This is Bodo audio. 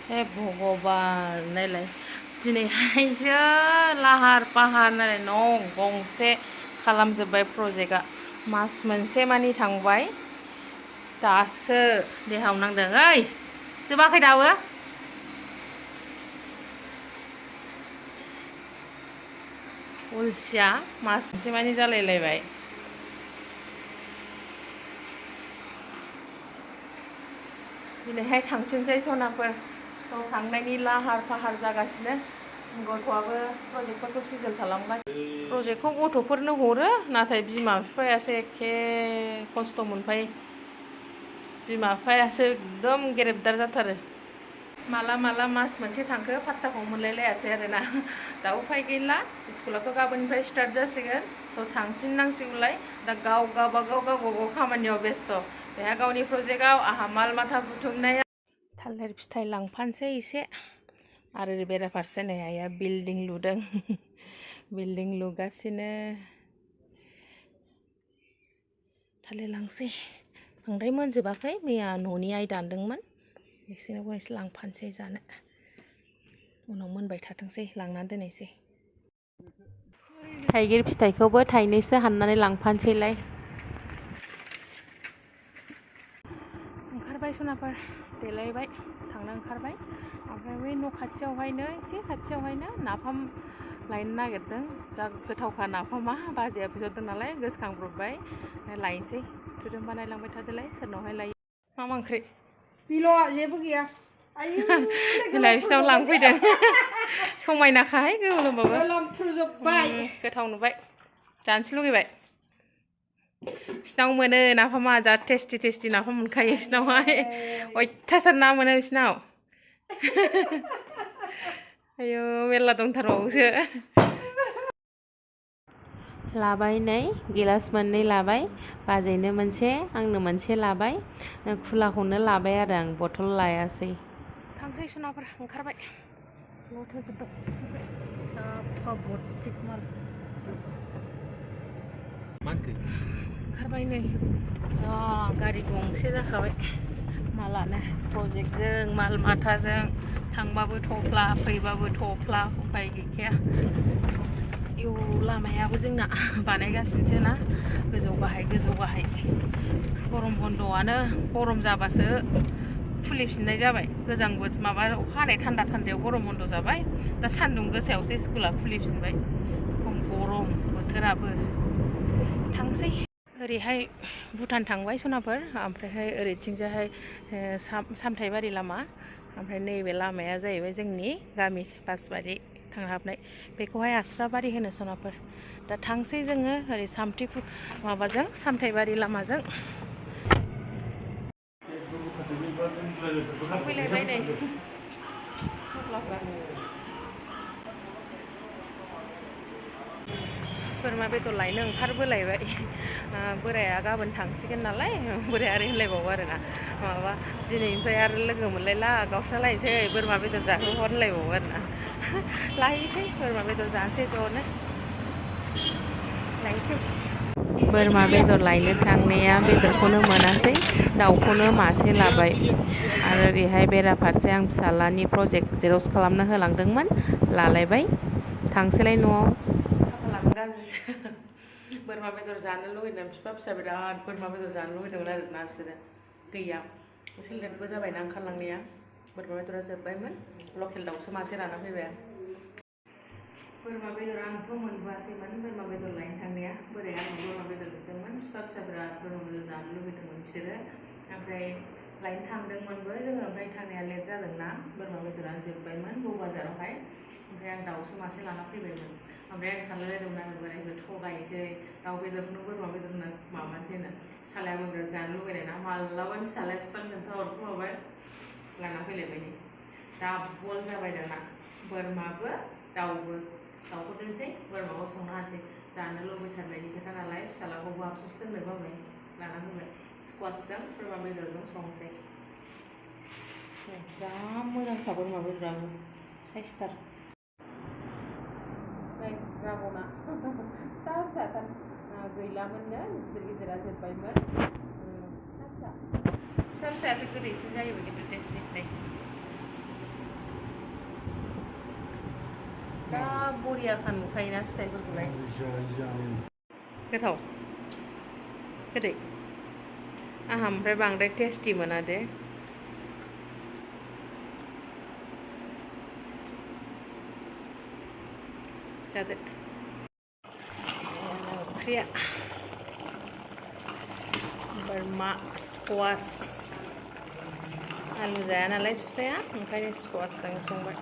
हे भगवान नायलाय दिनैहायसो लाहार फाहार नायलाय न' गंसे खालामजोब्बाय प्रजेक्टआ मास मोनसे मानि थांबाय दासो देहायाव नांदों ओइ जोबाखै दाबो अलसिया मास मोनसे मानि जालायलायबाय दिनैहाय थांफिनसै सनाफोर स' थांनायनि लाहार फाहार जागासिनो गथ'आबो प्रजेक्टफोरखौ सिजोल खालामगासिनो प्रजेक्टखौ गथ'फोरनो हरो नाथाय बिमा बिफायासो एखे खस्थ' मोनफायो बिमा बिफायासो एकदम गेरेबदार जाथारो माला माला मास मोनसे थांखो फात्ताखौ मोनलायलायासै आरोना दा उफाय गैला स्कुलाथ' गाबोननिफ्राय स्टार्ट जासिगोन स' थांफिननांसिगौलाय दा गावबागाव खामानियाव बेस्थ' बेहा गावनि प्रजेक्टआव आहा माल माथा बुथुमनाया थालिर फिथाइ लांफानोसै एसे आरो बेराफारसे नै आइया बिल्डिं लुदों बिल्डिं लुगासिनो थालिर लांसै बांद्राय मोनजोबाखै मैया न'नि आइ दानदोंमोन बिसोरनोबो एसे लांफानोसै जानो उनाव मोनबाय थाथोंसै लांनानै दोननोसै थाइगिर फिथाइखौबो थाइनैसो हाननानै लांफानोसैलाय ओंखारबाय सनाफोर देलायबाय थांनो ओंखारबाय ओमफ्राय बै न' खाथियावहायनो एसे खाथियावहायनो नाफाम लायनो नागिरदों जा गोथावखा नाफामा बाजैया बिहरदों नालाय गोसोखांब्रबबाय लायनोसै थुदोंबा नायलांबाय थादोलाय सोरनावहाय लायो मा ओंख्रि बिल' जेबो गैया बिलाइ बिसिनाव लांफैदों समायनाखाहाय गोलोमबाबो गोलोमफ्रुजोब्बाय गोथाव नुबाय जानोसो लुगैबाय बिसिनाव मोनो नाफामा जा टेस्टि नाफाम मोनखायो बिसिनावहाय अयथासार ना मोनो बिसिनाव आयौ मेरला दंथारबावोसो लाबाय नै गिलास मोननै लाबाय बाजैनो मोनसे आंनो मोनसे लाबाय खुलाखौनो लाबाय आरो आं बथल लायासै थांसै सनाफोर ओंखारबाय लथोजोब्बाय साफा भर्ति माल ओंखारबाय नै गारि गंसे जाखाबाय मालानो प्रजेक्टजों माल माथाजों थांबाबो थफ्ला फैबाबो थफ्ला उफाय गैखाया इउ लामायाबो जोंना बानायगासिनोसो ना गोजौ गाहाय गरम बन्द'आनो गरम जाबासो खुलिफिननाय जाबाय गोजां माबा अखा हानाय थान्दायाव गरम बन्द' जाबाय दा सान्दुं गोसायावसो स्कुला खुलिफिनबाय खम गरम बोथोराबो थांसै ओरैहाय भुटान थांबाय सनाफोर ओमफ्रायहाय ओरैथिंजाहाय सामथाइबारि लामा ओमफ्राय नैबे लामाया जाहैबाय जोंनि गामि बासबारि थांहाबनाय बेखौहाय आस्राबारि होनो सनाफोर दा थांसै जोङो ओरै माबाजों सामथाइबारि लामाजों फैलायबाय नै बोरमा बेदर लायनो ओंखारबोलायबाय बोराया गाबोन थांसिगोन नालाय बोराया आरो होनलायबावो आरोना माबा दिनैनिफ्राय आरो लोगो मोनलायला गावस्रा लायनोसै बोरमा बेदर जाहो होनलायबावो आरोना लायनोसै बोरमा बेदर जानोसै ज'नो लायनोसै बोरमा बेदर लायनो थांनाया बेदरखौनो मोनासै दाउखौनो मासे लाबाय आरो ओरैहाय बेराफारसे आं फिसालानि प्रजेक्ट जेरक्स खालामनो होलांदोंमोन लालायबाय थांसैलाय न'आव खाफालानो गाज्रिसो बोरमा बेदर जानो लुगैदों बिफा फिसा बिराद बोरमा बेदर जानो लुगैदोंमोन आरोना बिसोरो गैया एसे लेटबो जाबायना ओंखारलांनाया बोरमा बेदरा जोब्बायमोन लकेल दाउसो मासे लाना फैबाय बोरमा बेदर आंथ' मोनबोआसैमोन बोरमा बेदर लायनो थांनाया बोराया आंनो बोरमा बेदर बिदोंमोन बिफा फिसा बिराद बोरमा बेदर जानो लुगैदोंमोन बिसोरो ओमफ्राय लायनो थांदोंमोनबो जोङो ओमफ्राय थांनाया लेट जादोंना बोरमा बेदरानो जोब्बायमोन बौ बाजारावहाय ओमफ्राय आं दाउसो मासे लाना फैबायमोन ओमफ्राय आं सानलायलायदोंमोन आरो बोरायखौ थगायनोसै दाउ बेदरखौनो बोरमा बेदरनो माबानोसै होनो फिसालायाबो बिराद जानो लुगैनाय ना मालाबानो फिसालाया बिफानो खोन्थाहरखोमाबाय लाना फैलायबाय नै दाबल जाबाय दाना बोरमाबो दाउबो दाउखौ दोनसै बोरमाखौ संना होनोसै जानो लुबैथारनायनि खोथा नालाय फिसालाखौबो आबसुस दोननो बाबाय लाना फैबाय स्क्वासजों बोरमा बेदरजों संसै जा मोजांखा बोरमा बेदराबो साइसथार नै राबना फिसाथार गैलामोननो गिदिर गिदिरा जोब्बायमोन फिसायासो गोदैसिन जायोमोन खिन्थु टेस्टि जा बरियाखा नुखायोना फिथाइफोरखौलाय गोथाव गोदै आंहा ओमफ्राय बांद्राय टेस्टि मोना दे जादो ओंख्रिया बोरमा स्कुवास आलु जाया नालाय बिफाया ओंखायनो स्कुवासजों संबाय